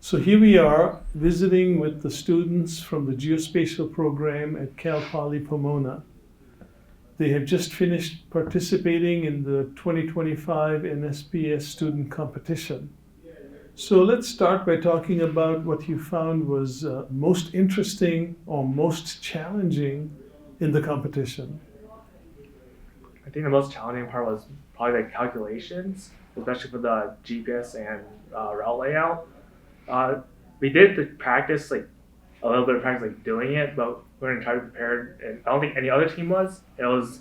So here we are visiting with the students from the geospatial program at Cal Poly Pomona. They have just finished participating in the 2025 NSPS student competition. So let's start by talking about what you found was most interesting or most challenging in the competition. I think the most challenging part was probably the calculations, especially for the GPS and route layout. We did the practice, like a little bit of practice, like doing it, but we're gonna try to prepare. And I don't think any other team was. It was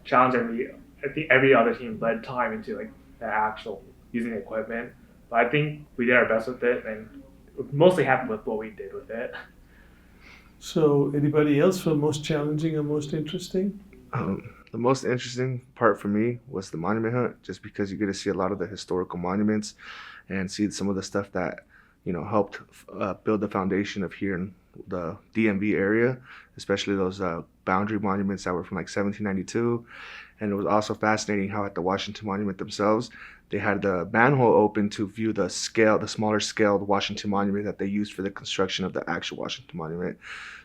challenging. I think every other team led time into like the actual using the equipment. But I think we did our best with it, and we're mostly happy with what we did with it. So anybody else for most challenging or most interesting? The most interesting part for me was the monument hunt, just because you get to see a lot of the historical monuments and see some of the stuff that helped build the foundation of here in the DMV area, especially those boundary monuments that were from like 1792. And it was also fascinating how at the Washington Monument themselves, they had the manhole open to view the smaller scaled Washington Monument that they used for the construction of the actual Washington Monument.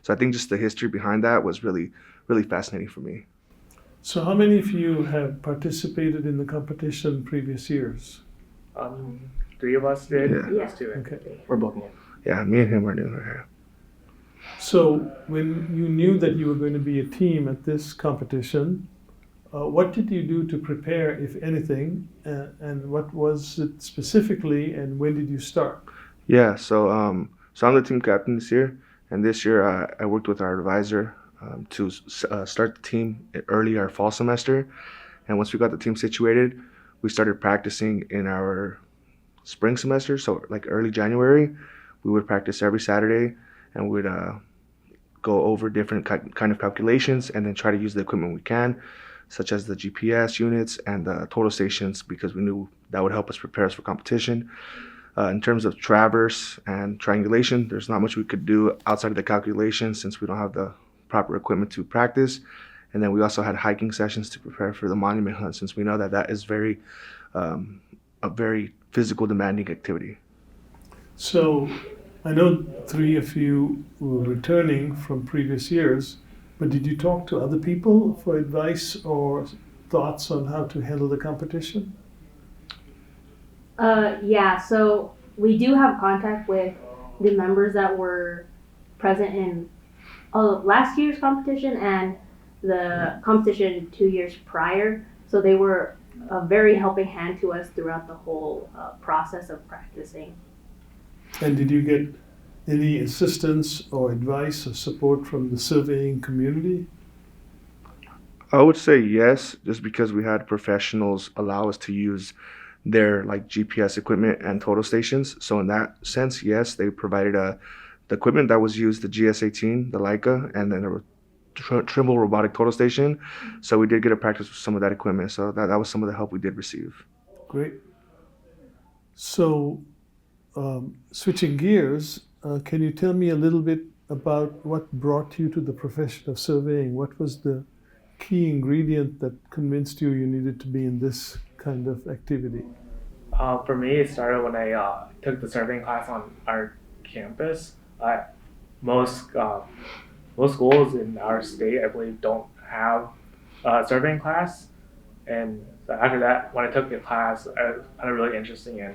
So I think just the history behind that was really, really fascinating for me. So how many of you have participated in the competition in previous years? 3 of us did. Yeah. Us 2. Okay. We're both new. Yeah, me and him are new here. So when you knew that you were going to be a team at this competition, what did you do to prepare, if anything, and what was it specifically, and when did you start? Yeah, so I'm the team captain this year, and this year I worked with our advisor to start the team early our fall semester. And once we got the team situated, we started practicing in our spring semester. So like early January, we would practice every Saturday, and we'd go over different kind of calculations and then try to use the equipment we can, such as the GPS units and the total stations, because we knew that would help us prepare us for competition. In terms of traverse and triangulation, there's not much we could do outside of the calculation since we don't have the proper equipment to practice. And then we also had hiking sessions to prepare for the monument hunt, since we know that that is a very physical demanding activity. So I know 3 of you were returning from previous years, but did you talk to other people for advice or thoughts on how to handle the competition? Yeah, so we do have contact with the members that were present in last year's competition and the competition 2 years prior. So they were a very helping hand to us throughout the whole process of practicing. And did you get any assistance or advice or support from the surveying community? I would say yes, just because we had professionals allow us to use their like GPS equipment and total stations. So in that sense, yes, they provided the equipment that was used, the GS18, the Leica, and then a Trimble robotic total station. So we did get a practice with some of that equipment. So that was some of the help we did receive. Great. So switching gears, can you tell me a little bit about what brought you to the profession of surveying? What was the key ingredient that convinced you needed to be in this kind of activity? For me, it started when I took the surveying class on our campus. Most schools in our state, I believe, don't have a surveying class. And so after that, when I took the class, I found it really interesting. And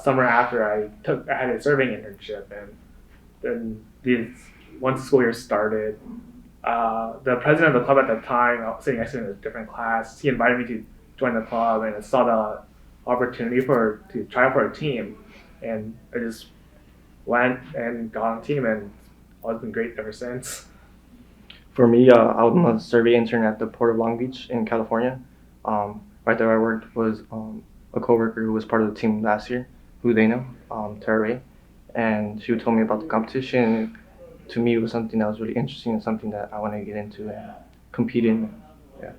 summer after, I had a surveying internship. And then once the school year started, the president of the club at the time, I was sitting next to him in a different class, he invited me to join the club, and I saw the opportunity to try out for a team. And I just went and got on the team, and it's been great ever since. For me, I'm a survey intern at the Port of Long Beach in California. Right there I worked was a coworker who was part of the team last year, who they know, Tara Ray. And she told me about the competition. To me, it was something that was really interesting and something that I wanted to get into and compete in. Yeah.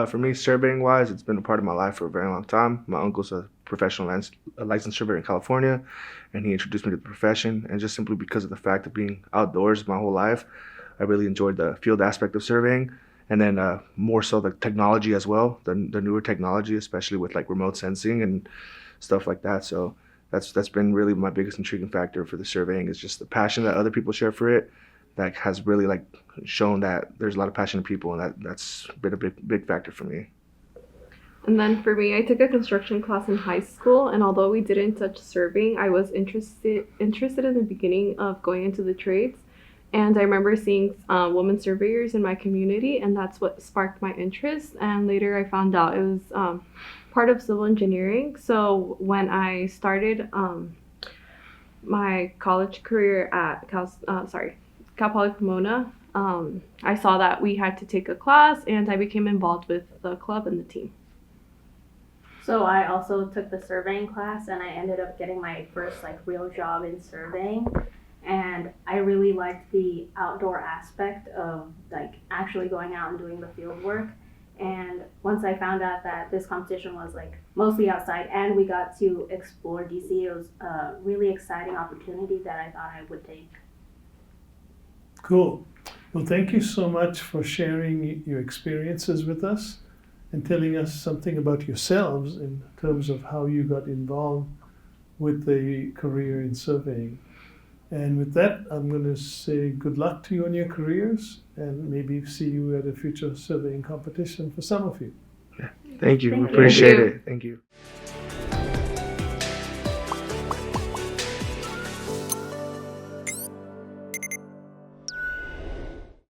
For me, surveying wise, it's been a part of my life for a very long time. My uncle's a professional licensed surveyor in California, and he introduced me to the profession. And just simply because of the fact of being outdoors my whole life, I really enjoyed the field aspect of surveying. And then more so the technology as well, the newer technology, especially with like remote sensing and stuff like that. So that's been really my biggest intriguing factor for the surveying, is just the passion that other people share for it. That has really like shown that there's a lot of passionate people, and that's been a big factor for me. And then for me, I took a construction class in high school, and although we didn't touch surveying, I was interested in the beginning of going into the trades. And I remember seeing women surveyors in my community, and that's what sparked my interest. And later I found out it was part of civil engineering. So when I started my college career at Cal Poly Pomona, I saw that we had to take a class, and I became involved with the club and the team. So I also took the surveying class, and I ended up getting my first like real job in surveying. And I really liked the outdoor aspect of like actually going out and doing the field work. And once I found out that this competition was like mostly outside and we got to explore DC, it was a really exciting opportunity that I thought I would take. Cool. Well, thank you so much for sharing your experiences with us and telling us something about yourselves in terms of how you got involved with the career in surveying. And with that, I'm going to say good luck to you on your careers, and maybe see you at a future surveying competition for some of you. Thank you. Thank We you. appreciate Thank you. it. Thank you.